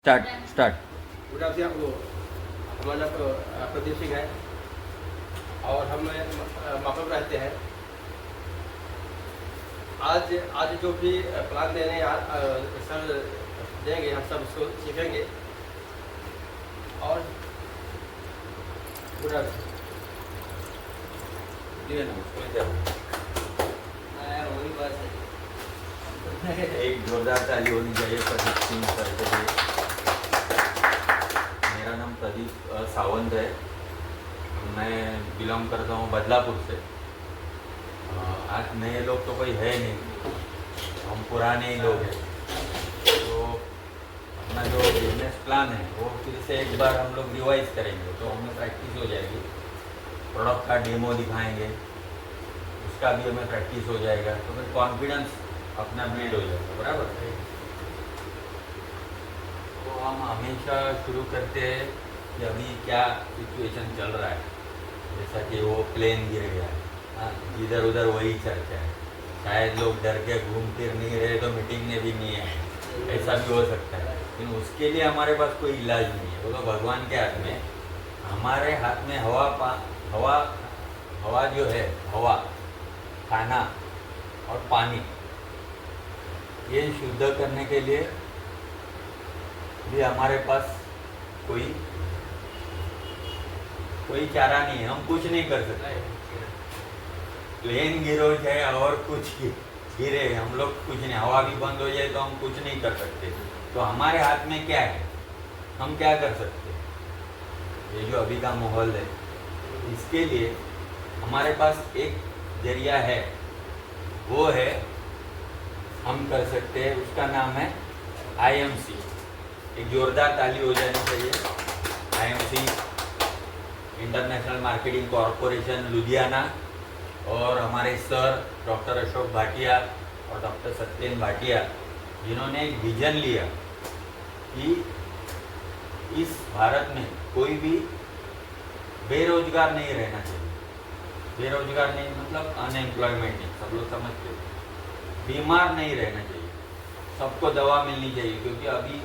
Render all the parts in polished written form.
Start. Good afternoon आपको। हमारा नाम प्रदीप सिंह है और हम मापा रहते हैं। आज जो भी प्लान देने सर देंगे, हम सब उसको सीखेंगे। और गुड आफ्टरनून वही बात है। एक जोरदार ताली होनी चाहिए प्रदीप सिंह सर के लिए। मेरा नाम प्रदीप सावंत है। मैं बिलोंग करता हूँ बदलापुर से। आज नए लोग तो कोई है नहीं, हम पुराने ही लोग हैं। तो अपना जो बिजनेस प्लान है वो फिर से एक बार हम लोग रिवाइज करेंगे, तो हमें प्रैक्टिस हो जाएगी। प्रोडक्ट का डेमो दिखाएंगे, उसका भी हमें प्रैक्टिस हो जाएगा, तो फिर कॉन्फिडेंस अपना बिल्ड हो जाएगा। बराबर। तो हम हमेशा शुरू करते हैं कि अभी क्या सिचुएशन चल रहा है। जैसा कि वो प्लेन गिर गया है, हाँ, इधर उधर वही चर्चा है। शायद लोग डर के घूम फिर नहीं रहे तो मीटिंग में भी नहीं है, ऐसा भी हो सकता है। लेकिन उसके लिए हमारे पास कोई इलाज नहीं है, वो तो भगवान के हाथ में। हमारे हाथ में हवा जो है, हवा, खाना और पानी, ये शुद्ध करने के लिए भी हमारे पास कोई चारा नहीं है। हम कुछ नहीं कर सकते। प्लेन गिरो चाहे और कुछ गिरे, हम लोग कुछ नहीं। हवा भी बंद हो जाए तो हम कुछ नहीं कर सकते। तो हमारे हाथ में क्या है, हम क्या कर सकते हैं? ये जो अभी का माहौल है, इसके लिए हमारे पास एक जरिया है, वो है हम कर सकते हैं। उसका नाम है IMC। एक जोरदार ताली हो जानी चाहिए। IMC international marketing corporation Ludhiana, और हमारे सर डॉक्टर अशोक भाटिया और डॉक्टर सत्येन भाटिया, जिन्होंने एक विजन लिया कि इस भारत में कोई भी बेरोजगार नहीं रहना चाहिए। बेरोजगार नहीं मतलब अनएम्प्लॉयमेंट नहीं, सब लोग समझते हो। बीमार नहीं रहना चाहिए, सबको दवा मिलनी चाहिए, क्योंकि अभी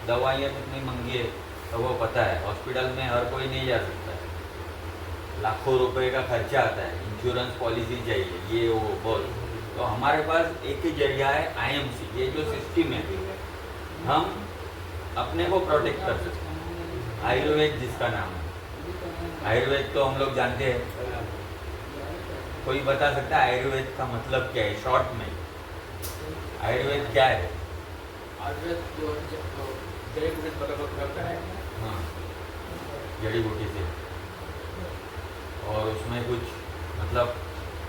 दवाइयाँ कितनी महंगी है तो वो पता है। हॉस्पिटल में हर कोई नहीं जा सकता है, लाखों रुपए का खर्चा आता है, इंश्योरेंस पॉलिसी चाहिए, ये वो बोल। तो हमारे पास एक ही जरिया है IMC। ये जो सिस्टम है, हम अपने को प्रोटेक्ट कर सकते हैं। आयुर्वेद जिसका नाम है, आयुर्वेद तो हम लोग जानते हैं। कोई बता सकता है आयुर्वेद का मतलब क्या है शॉर्ट में? आयुर्वेद क्या है? आयुर्वेद जो जड़ी बूटी करता है। हाँ, जड़ी बूटी से, और उसमें कुछ मतलब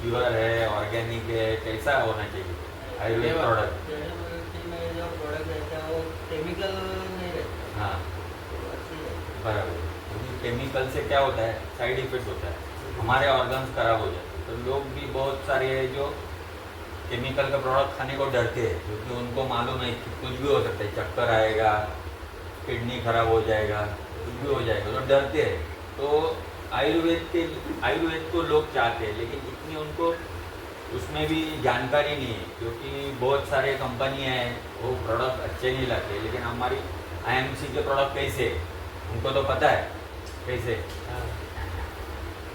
प्योर है, ऑर्गेनिक है, कैसा होना चाहिए आयुर्वेद प्रोडक्ट? में जो प्रोडक्ट रहता है वो केमिकल नहीं रहता। हाँ, बराबर। क्योंकि केमिकल से क्या होता है, साइड इफेक्ट होता है, हमारे ऑर्गन्स खराब हो जाते हैं। तो लोग भी बहुत सारे हैं जो केमिकल का प्रोडक्ट खाने को डरते हैं, क्योंकि उनको मालूम है कि कुछ भी हो सकता है, चक्कर आएगा, किडनी खराब हो जाएगा, कुछ भी हो जाएगा, तो डरते हैं। तो आयुर्वेद को लोग चाहते हैं, लेकिन इतनी उनको उसमें भी जानकारी नहीं है, क्योंकि बहुत सारे कंपनियां हैं वो प्रोडक्ट अच्छे नहीं लाते। लेकिन हमारी IMC के प्रोडक्ट कैसे, उनको तो पता है कैसे।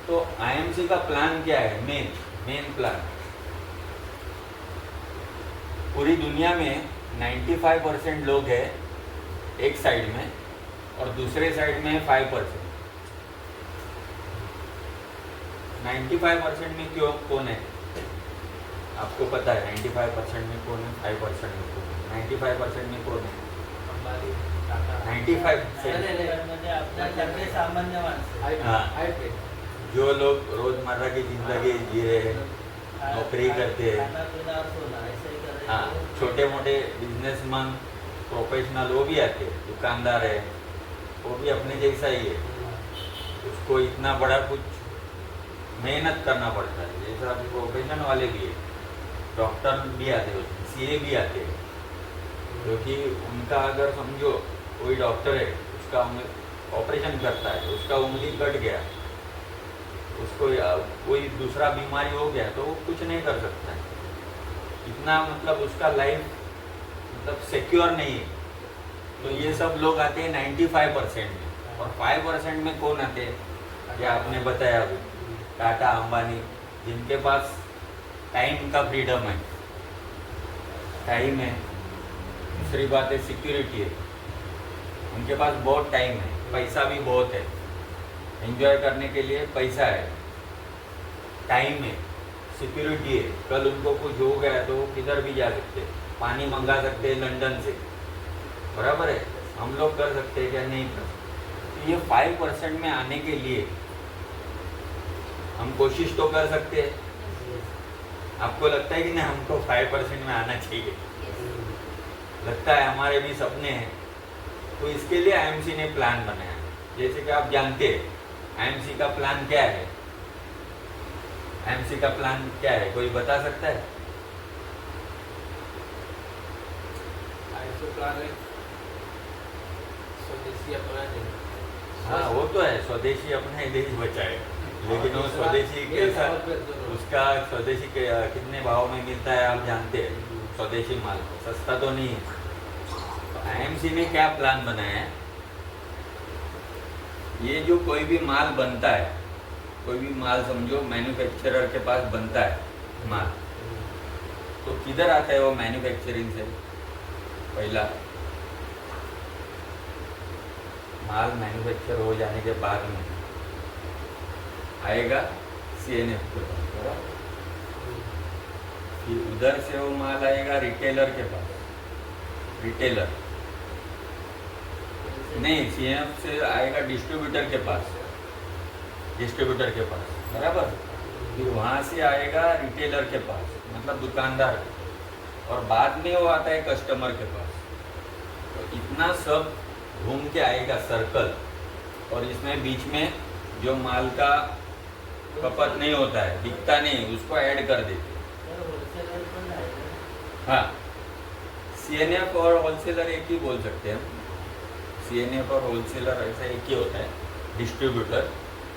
तो IMC का प्लान क्या है? मेन प्लान, पूरी दुनिया में 95% लोग हैं एक साइड में, और दूसरे साइड में 5%। 95% में कौन है? आपको पता है 95% में कौन है, 5% में कौन है? 95% में कौन है? 95% सामान्य माणसं। हाँ, जो लोग रोजमर्रा की जिंदगी जी रहे हैं, नौकरी करते हैं, हाँ, छोटे मोटे बिजनेसमैन, प्रोफेशनल, वो भी आते हैं, दुकानदार है, वो भी अपने जैसा ही है। उसको इतना बड़ा कुछ मेहनत करना पड़ता है, जैसा प्रोफेशन वाले भी है, डॉक्टर भी आते हैं, CA भी आते हैं। क्योंकि उनका अगर समझो कोई डॉक्टर है, उसका ऑपरेशन करता है, उसका उंगली कट गया, उसको कोई दूसरा बीमारी हो गया, तो वो कुछ नहीं कर सकता है। इतना मतलब उसका लाइफ मतलब सिक्योर नहीं है। तो ये सब लोग आते हैं 95% में, और 5% में कौन आते हैं? ये आपने बताया अभी, टाटा, अंबानी, जिनके पास टाइम का फ्रीडम है, टाइम है, दूसरी बात है सिक्योरिटी है, उनके पास बहुत टाइम है, पैसा भी बहुत है, एंजॉय करने के लिए पैसा है, टाइम है, सिक्योरिटी है, कल उनको कुछ हो गया तो किधर भी जा सकते, पानी मंगा सकते हैं लंदन से, बराबर है। हम लोग कर सकते हैं क्या? नहीं कर सकते। तो ये 5% में आने के लिए हम कोशिश तो कर सकते हैं। आपको लगता है कि नहीं हमको 5% में आना चाहिए? लगता है, हमारे भी सपने हैं। तो इसके लिए आईएमसी ने प्लान बनाया। जैसे कि आप जानते हैं आईएमसी का प्लान क्या है? आईएमसी का प्लान क्या है, कोई बता सकता है? आईएमसी प्लान है स्वदेशी अपना है। हाँ, वो तो है, स्वदेशी अपना देश बचाए, लेकिन वो स्वदेशी कैसा, उसका स्वदेशी के कितने भाव में मिलता है आप जानते हैं? स्वदेशी माल सस्ता तो नहीं है। तो आईएमसी ने क्या प्लान बनाया है? ये जो कोई भी माल बनता है, कोई भी माल समझो मैन्युफैक्चरर के पास बनता है माल, तो किधर आता है वो मैन्युफैक्चरिंग से? पहला माल मैन्युफैक्चर हो जाने के बाद में आएगा सीएनएफ के पास, बराबर? फिर उधर से वो माल आएगा रिटेलर के पास, रिटेलर नहीं, सीएनएफ से आएगा डिस्ट्रीब्यूटर के पास, डिस्ट्रीब्यूटर के पास, बराबर? फिर वहाँ से आएगा रिटेलर के पास, मतलब दुकानदार, और बाद में वो आता है कस्टमर के पास। तो इतना सब घूम के आएगा सर्कल, और इसमें बीच में जो माल का खपत नहीं होता है, बिकता नहीं, उसको ऐड कर देते। हाँ, सीएनएफ और होलसेलर एक ही बोल सकते हैं हम। सीएनएफ और होलसेलर ऐसा एक ही होता है। डिस्ट्रीब्यूटर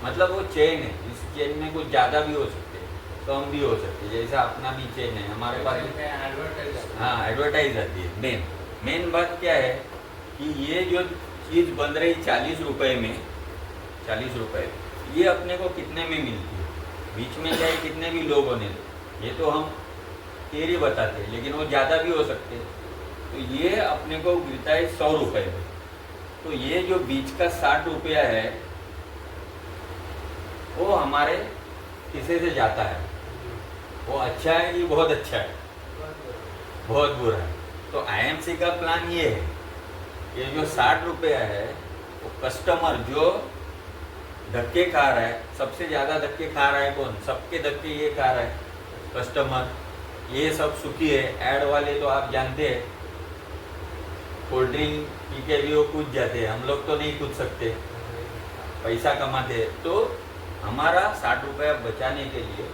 मतलब वो चेन है, इस चेन में कुछ ज़्यादा भी हो सकते हैं, कम भी हो सकते हैं, जैसा अपना भी चेन है हमारे पास। हाँ, एडवर्टाइज आती है। मेन बात क्या है कि ये जो चीज़ बन रही 40 रुपये में, 40 रुपये, ये अपने को कितने में मिलती है? बीच में चाहे कितने भी लोग होने, ये तो हम थियरी बताते हैं, लेकिन वो ज़्यादा भी हो सकते हैं। तो ये अपने को गिरता है 100 रुपये में। तो ये जो बीच का 60 रुपया है वो हमारे किसे से जाता है? वो अच्छा है कि बहुत अच्छा है? बहुत बुरा है। तो आईएमसी का प्लान ये है, ये जो 60 रुपया है वो कस्टमर जो धक्के खा रहा है, सबसे ज़्यादा धक्के खा रहा है कौन? सबके धक्के ये खा रहा है, कस्टमर। ये सब सुखी है। ऐड वाले तो आप जानते हैं, कोल्ड ड्रिंक पी के भी वो कूद जाते हैं, हम लोग तो नहीं कूद सकते, पैसा कमाते हैं। तो हमारा 60 रुपया बचाने के लिए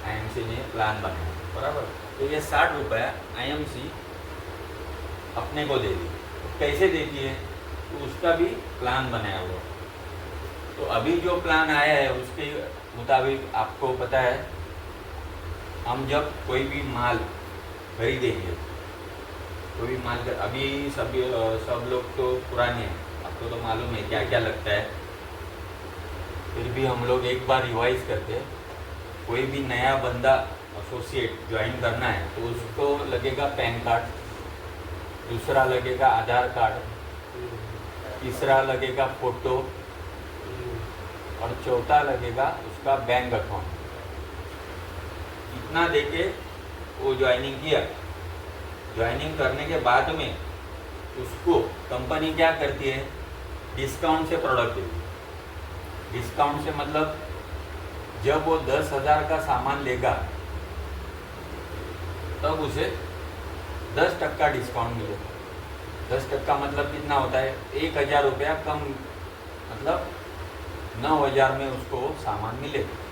आईएमसी ने प्लान बनाया, बराबर? तो ये 60 रुपया आईएमसी अपने को देती है। कैसे देती है? तो उसका भी प्लान बनाया हुआ। तो अभी जो प्लान आया है उसके मुताबिक आपको पता है, हम जब कोई भी माल खरीदेंगे, कोई भी माल अभी सब लोग तो पुराने हैं, आपको तो मालूम है क्या क्या लगता है, फिर भी हम लोग एक बार रिवाइज करते हैं। कोई भी नया बंदा एसोसिएट ज्वाइन करना है तो उसको लगेगा पैन कार्ड, दूसरा लगेगा आधार कार्ड, तीसरा लगेगा फ़ोटो, और चौथा लगेगा उसका बैंक अकाउंट। इतना देके वो ज्वाइनिंग किया। ज्वाइनिंग करने के बाद में उसको कंपनी क्या करती है? डिस्काउंट से प्रोडक्ट देती है। डिस्काउंट से मतलब जब वो 10,000 का सामान लेगा तब उसे 10% डिस्काउंट मिलेगा। 10% मतलब कितना होता है? 1,000 रुपया कम, मतलब 9,000 में उसको सामान मिलेगा।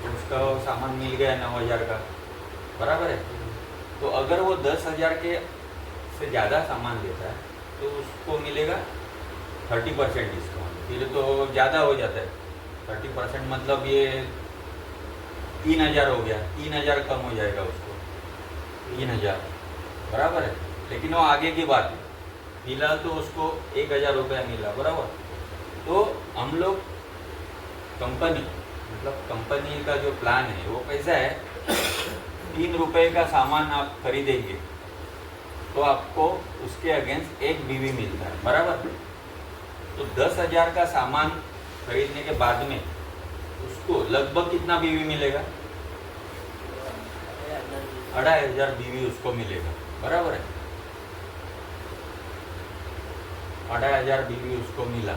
तो उसका सामान मिल गया 9,000 का, बराबर है? तो अगर वो 10,000 के से ज़्यादा सामान लेता है तो उसको मिलेगा 30% डिस्काउंट। फिर तो ज़्यादा हो जाता है, 30% मतलब ये 3,000 हो गया, 3,000 कम हो जाएगा उसको, 3,000, बराबर है? लेकिन वो आगे की बात है, फिलहाल तो उसको 1,000 रुपया मिला, बराबर। तो हम लोग कंपनी मतलब कंपनी का जो प्लान है वो कैसा है, 3 रुपए का सामान आप खरीदेंगे तो आपको उसके अगेंस्ट 1 बीवी मिलता है, बराबर। तो 10,000 का सामान खरीदने के बाद में उसको लगभग कितना बीवी मिलेगा, 2,500 बीवी उसको मिलेगा, बराबर है। 2,500 बीवी उसको मिला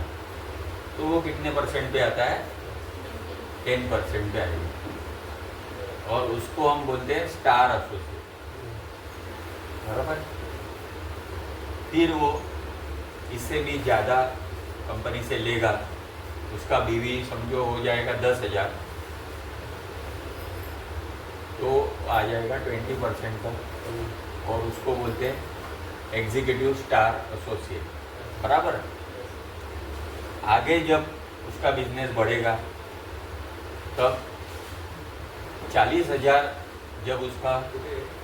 तो वो कितने परसेंट पे आता है, 10% पे आएगा। और उसको हम बोलते हैं स्टार एसोसिएट, बराबर। फिर वो इससे भी ज़्यादा कंपनी से लेगा, उसका बीवी समझो हो जाएगा 10,000, तो आ जाएगा 20% का, और उसको बोलते हैं एग्जीक्यूटिव स्टार एसोसिएट, बराबर। आगे जब उसका बिजनेस बढ़ेगा तब 40,000 जब उसका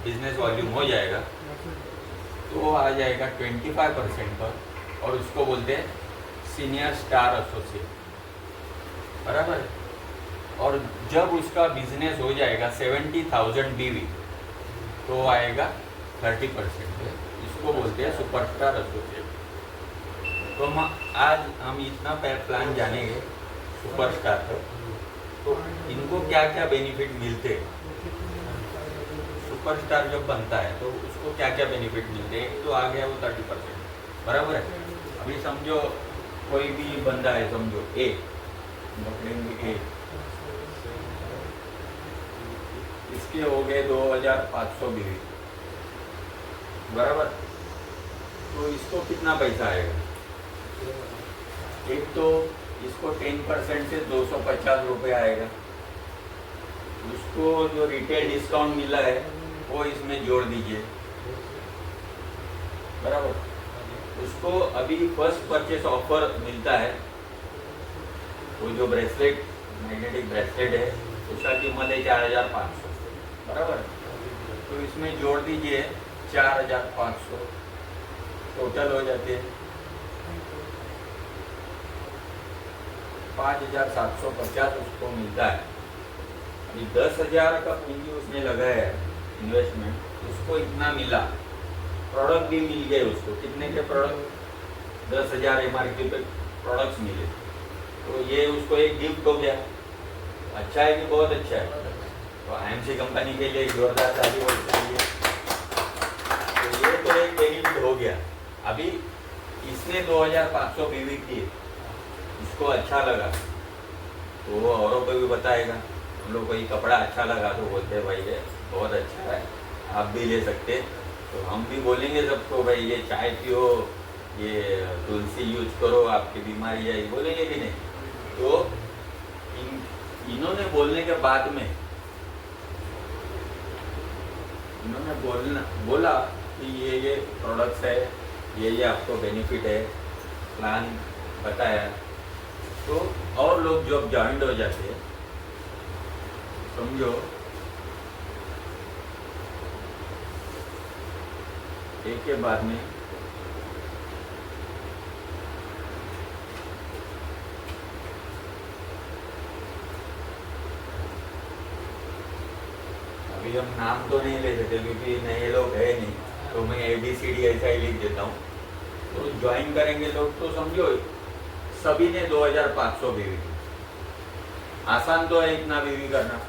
बिजनेस वॉल्यूम हो जाएगा तो वो आ जाएगा 25% पर, और उसको बोलते हैं सीनियर स्टार एसोसिएट, बराबर। और जब उसका बिजनेस हो जाएगा 70,000 बीवी तो आएगा 30% पे, इसको बोलते हैं सुपरस्टार एसोसिएट। तो आज हम इतना प्लान जानेंगे सुपरस्टार पर, तो इनको क्या क्या बेनिफिट मिलते हैं। सुपरस्टार जब बनता है तो उसको क्या क्या बेनिफिट मिलते हैं। एक तो आ गया वो 30%, बराबर है। अभी समझो कोई भी बंदा है, समझो ए, पकड़ेंगे ए, इसके हो गए 2,500 बीवी, बराबर। तो इसको कितना पैसा आएगा, एक तो इसको 10% से 250 रुपये आएगा। उसको जो रिटेल डिस्काउंट मिला है वो इसमें जोड़ दीजिए, बराबर। उसको अभी फर्स्ट परचेस ऑफर मिलता है, वो जो ब्रेसलेट मैग्नेटिक ब्रेसलेट है उसका कीमत है 4,500, बराबर। तो इसमें जोड़ दीजिए 4,500, टोटल हो जाते हैं 5,750 उसको मिलता है। अभी 10,000 का पूंजी उसने लगाया है इन्वेस्टमेंट, उसको इतना मिला। प्रोडक्ट भी मिल गए उसको, कितने के प्रोडक्ट, 10,000 MRP पे प्रोडक्ट्स मिले, तो ये उसको एक गिफ्ट हो गया। अच्छा है कि बहुत अच्छा है। तो IMC कंपनी के लिए जोरदार ताली होनी चाहिए। तो ये तो एक बेनिफिट हो गया। अभी इसने 2,500 बीवी की, उसको अच्छा लगा तो वो औरों को भी बताएगा। हम लोग कोई कपड़ा अच्छा लगा तो बोलते हैं भाई ये बहुत अच्छा है, आप भी ले सकते। तो हम भी बोलेंगे सबको भाई ये चाय पियो, ये तुलसी यूज करो, आपकी बीमारी जाएगी, बोलेंगे कि नहीं। तो इन्होंने बोलने के बाद में इन्होंने बोला कि ये प्रोडक्ट्स है, ये आपको बेनिफिट है, प्लान बताया, तो और लोग जब ज्वाइंट हो जाते हैं, समझो एक के बाद में अभी हम नाम तो नहीं ले सकते क्योंकि नए लोग है नहीं, तो मैं ABCD ऐसा ही लिख देता हूँ। तो ज्वाइन करेंगे लोग तो समझो सभी ने 2,500 बीवी की। आसान तो है इतना बीवी करना,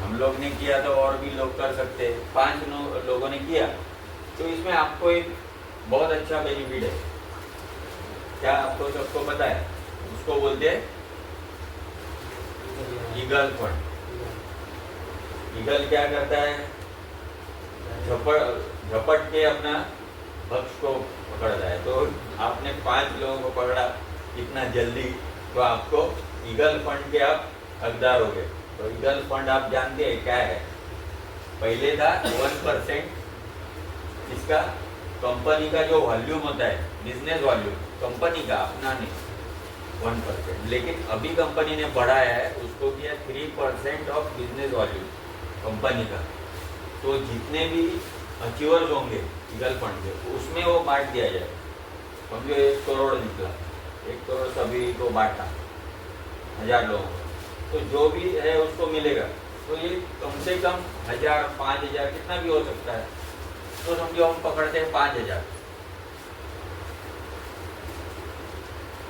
हम लोग ने किया तो और भी लोग कर सकते हैं। 5 लोगों ने किया तो इसमें आपको एक बहुत अच्छा बेनिफिट है। क्या आपको सबको पता है, उसको बोलते हैं ईगल फंड। ईगल क्या करता है, झपट के अपना भक्ष को पकड़ता है। तो आपने 5 लोगों को पकड़ा इतना जल्दी, तो आपको ईगल फंड के आप हकदार हो गए। तो ईगल फंड आप जानते हैं क्या है, पहले था 1% इसका कंपनी का जो वॉल्यूम होता है, बिजनेस वॉल्यूम कंपनी का, अपना नहीं, 1%। लेकिन अभी कंपनी ने बढ़ाया है, उसको किया 3% ऑफ बिजनेस वॉल्यूम कंपनी का। तो जितने भी अचीवर्स होंगे ईगल फंड के, उसमें वो बांट दिया जाए। समझो 1 करोड़ निकला, 1 करोड़ सभी को बांटा 1000 लोगों को, तो जो भी है उसको मिलेगा। तो ये कम से कम 1000, 5000 कितना भी हो सकता है। तो समझो हम पकड़ते हैं 5000,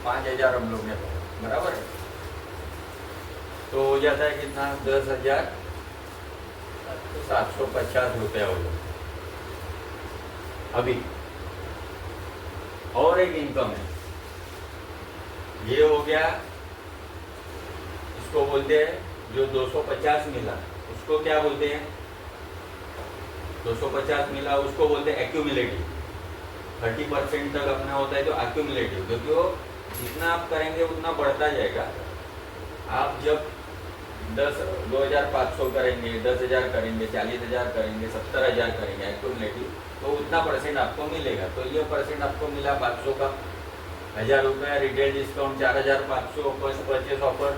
5000 हम लोग ने पकड़ा, बराबर है। तो हो जाता है कितना, 10,750 रुपया हो जाता है। अभी और एक इनकम है, ये हो गया, इसको बोलते हैं जो 250 मिला उसको क्या बोलते हैं, 250 मिला उसको बोलते हैं एक्यूमुलेटिव। 30% तक अपना होता है तो एक्यूमुलेटिव, क्योंकि वो जितना आप करेंगे उतना बढ़ता जाएगा। आप जब 2500 करेंगे, 10,000 करेंगे, 40,000 करेंगे, 70,000 करेंगे एक्यूमुलेटिव, तो उतना परसेंट आपको मिलेगा। तो ये परसेंट आपको मिला 500 का, 1000 रुपया रिटेल डिस्काउंट, 4,500 परचेस ऑफर,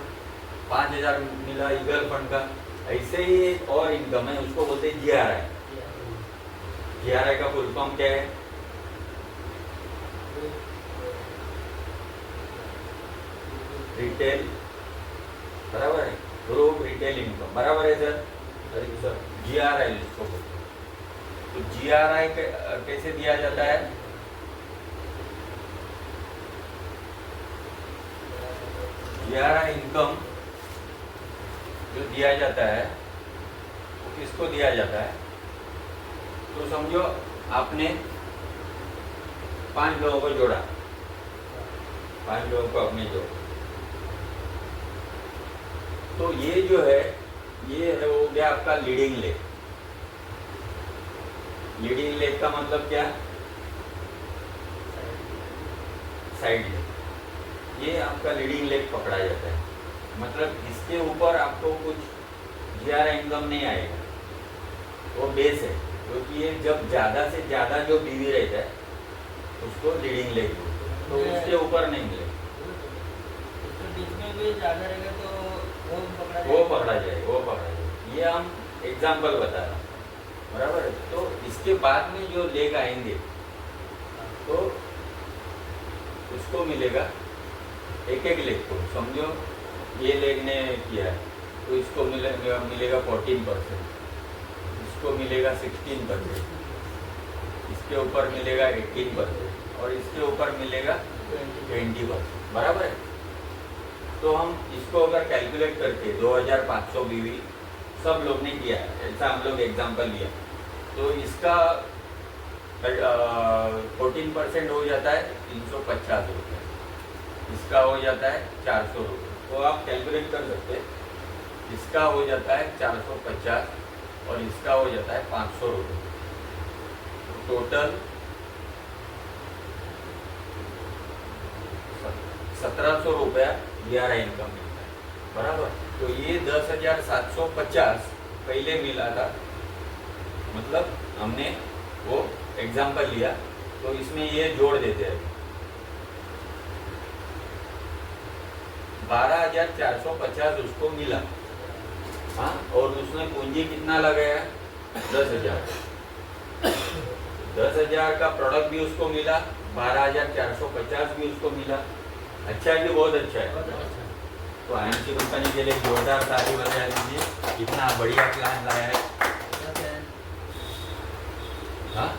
5,000 मिला ईगल फंड का। ऐसे ही एक और इनकम है, उसको बोलते हैं GRI। GRI का फुल फॉर्म क्या है, रिटेल, बराबर है, ग्रुप रिटेल इनकम, बराबर है सर। सर GRI इसको बोलते हैं। तो GRI कैसे दिया जाता है, GRI इनकम जो दिया जाता है वो किसको दिया जाता है। तो समझो आपने 5 लोगों को जोड़ा, 5 लोगों को आपने जोड़ा, तो ये जो है ये है हो गया आपका लीडिंग लेग। लीडिंग लेग का मतलब क्या, साइड लेग। ये आपका लीडिंग लेग पकड़ा जाता है, मतलब इसके ऊपर आपको कुछ GRI इनकम नहीं आएगा, वो बेस है। क्योंकि ये जब ज़्यादा से ज़्यादा जो बीवी रहता है उसको लीडिंग लेग बोलते हैं, तो उसके ऊपर नहीं मिलेगा। बीच में भी ज़्यादा रहेगा तो वो पकड़ा जाए। ये हम एग्जाम्पल बता रहे हैं, बराबर है। तो इसके बाद में जो लेग आएंगे तो उसको मिलेगा एक लेग को। समझो ये लेग ने किया है तो इसको मिलेगा 14%, इसको मिलेगा 16%, इसके ऊपर मिलेगा 18% और इसके ऊपर मिलेगा 20%, बराबर है। तो हम इसको अगर कैलकुलेट करके 2500 बीवी सब लोग ने किया है, ऐसा हम लोग एग्जांपल लिया, तो इसका 14% हो जाता है 350 रुपये, इसका हो जाता है 400 रुपये। तो आप कैलकुलेट कर सकते हैं, इसका हो जाता है 450 और इसका हो जाता है 500 रुपये। टोटल 1700 रुपया GRI इनकम मिलता है, बराबर। तो ये 10,750 पहले मिला था, मतलब हमने वो एग्जाम्पल लिया, तो इसमें ये जोड़ देते हैं 12,450 उसको मिला, हाँ, और उसने पूंजी कितना लगाया, 10,000। 10,000 का प्रोडक्ट भी उसको मिला, 12,450 भी उसको मिला। अच्छा है कि बहुत अच्छा है। तो IMC कंपनी के लिए जोरदार ताली बजा दीजिए, कितना बढ़िया प्लान लाया है। हाँ,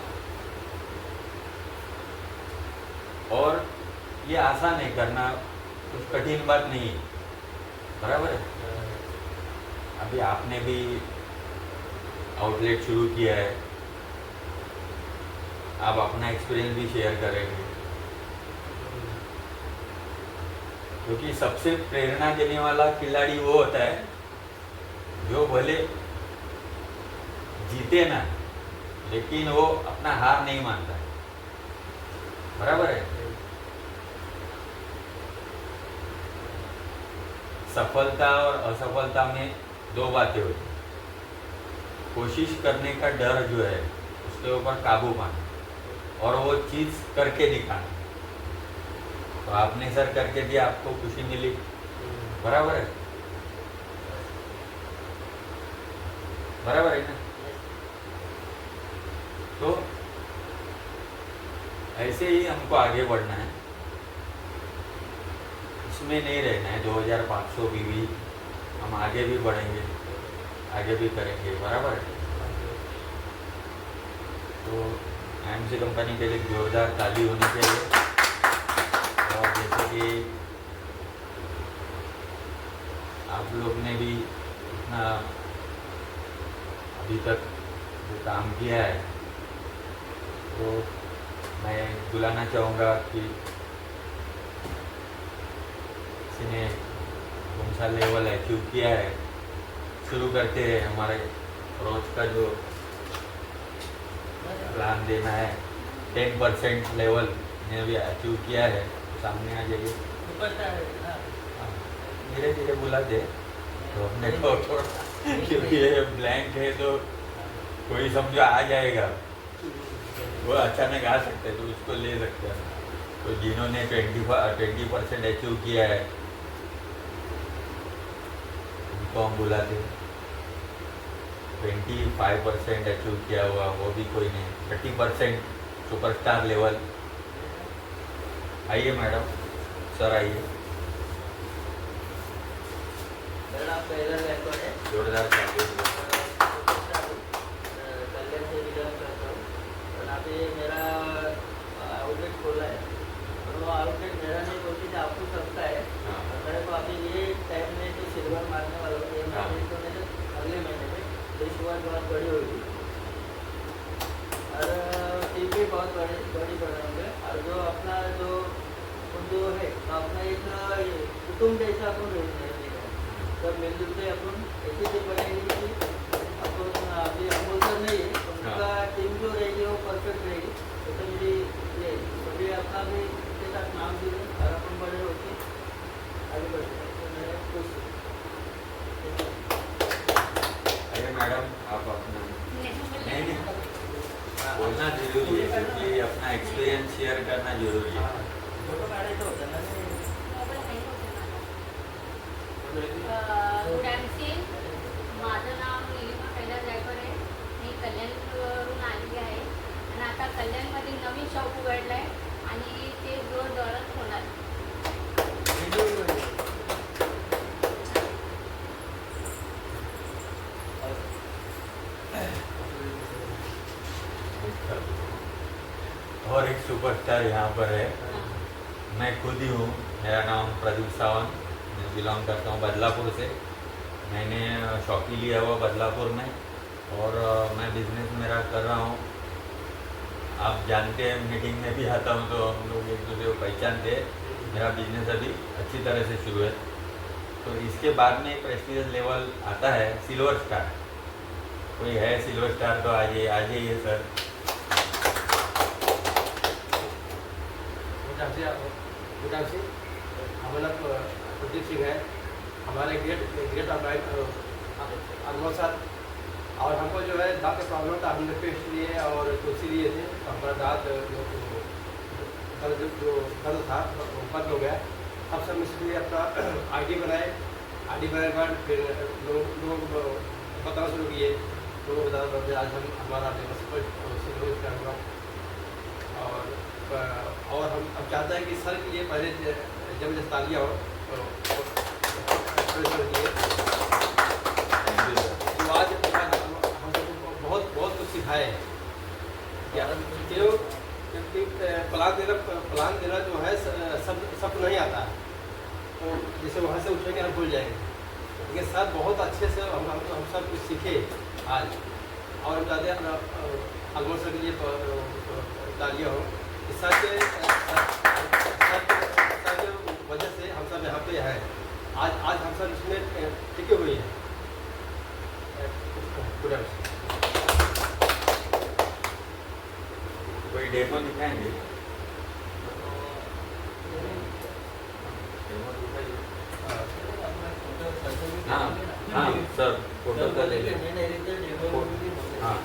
और ये आसान है करना, कुछ कठिन बात नहीं है, बराबर है। अभी आपने भी आउटलेट शुरू किया है, आप अपना एक्सपीरियंस भी शेयर करेंगे, क्योंकि सबसे प्रेरणा देने वाला खिलाड़ी वो होता है जो भले जीते ना, लेकिन वो अपना हार नहीं मानता, बराबर है। सफलता और असफलता में दो बातें होती, कोशिश करने का डर जो है उसके ऊपर काबू पाना और वो चीज़ करके दिखाना। तो आपने सर करके दिया, आपको खुशी मिली, बराबर है, बराबर है ना। तो ऐसे ही हमको आगे बढ़ना है, इसमें नहीं रहना है 2500 बीवी, हम आगे भी बढ़ेंगे, आगे भी करेंगे, बराबर है। तो एमसी कंपनी के लिए जोरदार ताली होनी चाहिए। और जैसे कि आप लोग ने भी इतना अभी तक जो काम किया है, तो मैं बुलाना चाहूँगा कि किसी ने कौन सा लेवल अचीव किया है, शुरू करते हैं। हमारे रोज का जो प्लान देना है 10% लेवल ने भी अचीव किया है, सामने आ जाइए। धीरे धीरे बुला दे तो अपने को थोड़ा, क्योंकि ये ब्लैंक है तो कोई समझो आ जाएगा, वो अचानक आ सकते हैं तो उसको ले सकते हैं। तो जिन्होंने 20% अचीव किया है उनको हम बुलाते हैं। 25% अचीव किया हुआ वो भी कोई नहीं, 30% सुपरस्टार लेवल। आइए मैडम, सर आइए। मेरा पहला रिकॉर्ड है जोरदार ताली। कल्याण से बिलोंग करता हूँ और यहाँ पे मेरा आउटलेट खोला है और वो आउटलेट मेरा नहीं बोलती थी, आपको सबका है। हाँ। और मेरे को अभी ये टाइम में जो सिल्वर मारने वाला हूँ, ये हाँ। महीने तो मेरे अगले महीने में तो शुरुआत बहुत बड़ी होगी और टीम भी बहुत बड़ी बनाऊँगा। और जो अपना जो है तो अपना एक कुटुंब जैसा अपन रहेंगे, सब मिलजुल के अपन ऐसी टीम बनेगी कि अपन अभी अमूल सर नहीं है, उनका टीम जो रहेगी वो परफेक्ट रहेगी। तो मेरी ये अभी अपना भी उनके साथ नाम भी और अपन बड़े होके आगे बढ़ते हैं, तो मैं खुश हूँ। अरे मैडम, आप अपना नहीं बोलना जरूरी है, क्योंकि अपना एक्सपीरियंस शेयर करना जरूरी है। फोटो काढायचं होतं ना ते. गुड एमसी, माझं नाव नीलिमा कैलास गायकवाड आहे. मी कल्याणवरून आलेली आहे आणि आता कल्याणमध्ये नवीन शॉप उघडलं आहे आणि ते जोरदारच होणार. और एक सुपरस्टार यहाँ पर है, मैं खुद ही हूँ। मेरा नाम प्रदीप सावंत, मैं बिलोंग करता हूँ बदलापुर से। मैंने शॉकी लिया हुआ बदलापुर में और मैं बिजनेस मेरा कर रहा हूँ। आप जानते हैं, मीटिंग में भी आता हूँ तो हम लोग एक दूसरे को पहचानते हैं। मेरा बिजनेस अभी अच्छी तरह से शुरू है। तो इसके बाद में प्रेस्टीजियस लेवल आता है सिल्वर स्टार। कोई है सिल्वर स्टार तो आ जाइए सर। हमारा प्रदीप सिंह है, हमारे ग्रेट ऑलमोस्ट सर। और हमको जो है दांत का प्रॉब्लम था, हमने पेस्ट लिए और तुलसी लिए थे, तो हमारा दांत जो दर्द था वो बंद हो गया। अब सब इसलिए अपना आईडी बनाने के बाद फिर लोगों को बताना शुरू किए। लोगों को बताना आज हम हमारा सिल्वर हुआ। और हम अब चाहते हैं कि सर के लिए पहले जब तालियाँ हो तो आज हम सबको बहुत बहुत कुछ सिखाए। क्योंकि प्लान देना जो है सब नहीं आता, तो जैसे वहाँ से उठेंगे हम भूल जाएंगे, लेकिन सर बहुत अच्छे से हम सब कुछ सीखे आज। और हम चाहते हैं अलमोड़ सर के लिए तालियाँ हो। इस सर के वजह से हम सब यहाँ पे हैं। आज हम सब इसमें टिके हुए हैं। कोई डेमो दिखाएंगे? हाँ हाँ सर, फोटो का ले लीजिए। हाँ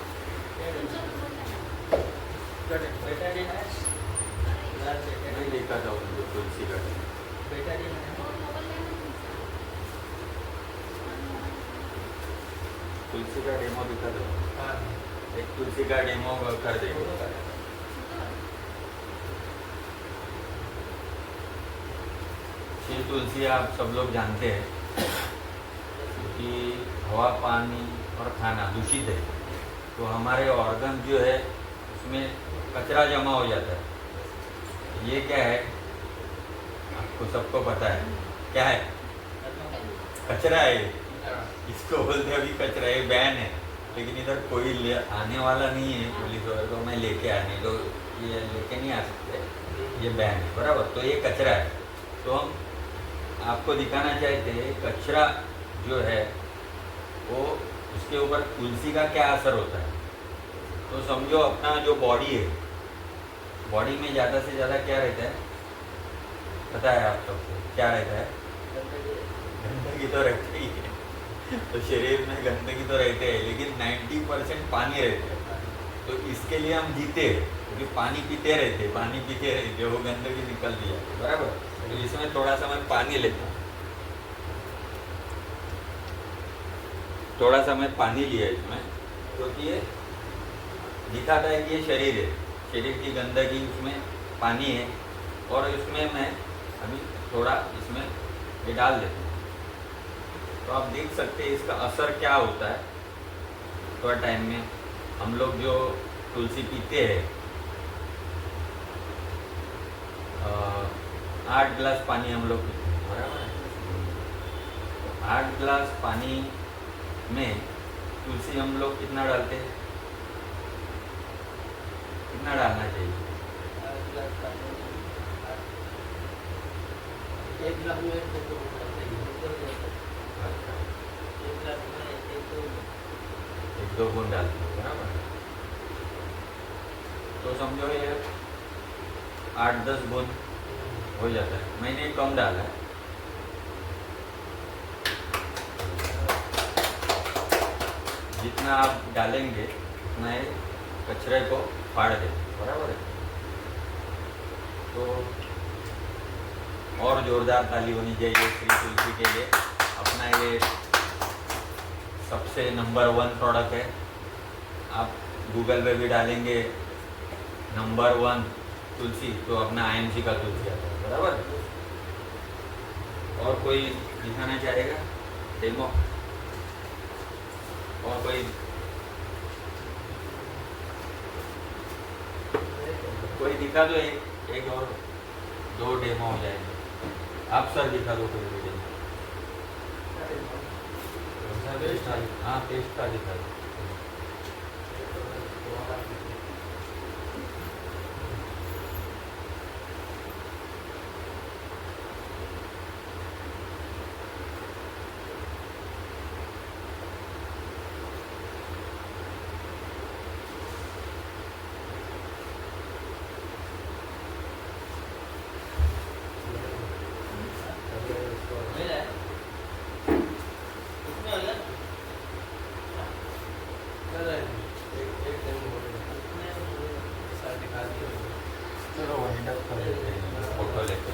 नहीं लिखा था उनको तुलसी का। तुलसी का डेमो दिखा दो। एक तुलसी का डेमो कर देंगे। ये तुलसी आप सब लोग जानते हैं कि हवा, पानी और खाना दूषित है, तो हमारे ऑर्गन जो है उसमें कचरा जमा हो जाता है। ये क्या है आपको सबको पता है, क्या है? कचरा है। इसको बोलते हैं अभी कचरा, ये बैन है, लेकिन इधर कोई आने वाला नहीं है पुलिस वाले, तो मैं लेके आने, तो ये लेके नहीं आ सकते, ये बैन है, बराबर। तो ये कचरा है, तो हम आपको दिखाना चाहते हैं कचरा जो है वो उसके ऊपर तुलसी का क्या असर होता है। तो समझो अपना जो बॉडी है, बॉडी में ज़्यादा से ज़्यादा क्या रहता है, पता है आप सबको क्या रहता है? गंदगी तो रहती ही है, तो शरीर में गंदगी तो रहते हैं, लेकिन 90% पानी रहता है। तो इसके लिए हम जीते हैं, क्योंकि पानी पीते रहते, वो गंदगी निकल दी जाती है, बराबर। तो इसमें थोड़ा सा मैं पानी लेता हूँ, थोड़ा सा मैं पानी लिया इसमें, क्योंकि ये दिखाता है कि ये शरीर है, शरीर की गंदगी उसमें पानी है, और इसमें मैं अभी थोड़ा इसमें ये डाल देता हूँ। तो आप देख सकते हैं इसका असर क्या होता है। थोड़ा टाइम में हम लोग जो तुलसी पीते हैं, 8 गिलास पानी हम लोग पीते हैं, बराबर है। 8 गिलास पानी में तुलसी हम लोग कितना डालते हैं, कितना डालना चाहिए? एक गिलास में एक तो अच्छा, 1-2 बूंद डालते हैं, बराबर। तो समझो ये 8-10 बूंद हो जाता है। मैंने कम डाला है, जितना आप डालेंगे उतना ये कचरे को फाड़ देंगे, बराबर है। तो और जोरदार ताली होनी चाहिए श्री तुलसी के लिए। अपना ये सबसे नंबर 1 प्रोडक्ट है। आप गूगल पे भी डालेंगे नंबर 1 तुलसी, तो अपना IMC का तुलसी आता है, बराबर। और कोई दिखाना चाहेगा डेमो? और कोई दिखा दो, एक और 2 डेमो हो जाएंगे। आप सर दिखा दो कोई भी डेमो। हाँ, पेस्ट का दिखा दो। चलो वाइंड अप कर देते हैं फोटो लेके।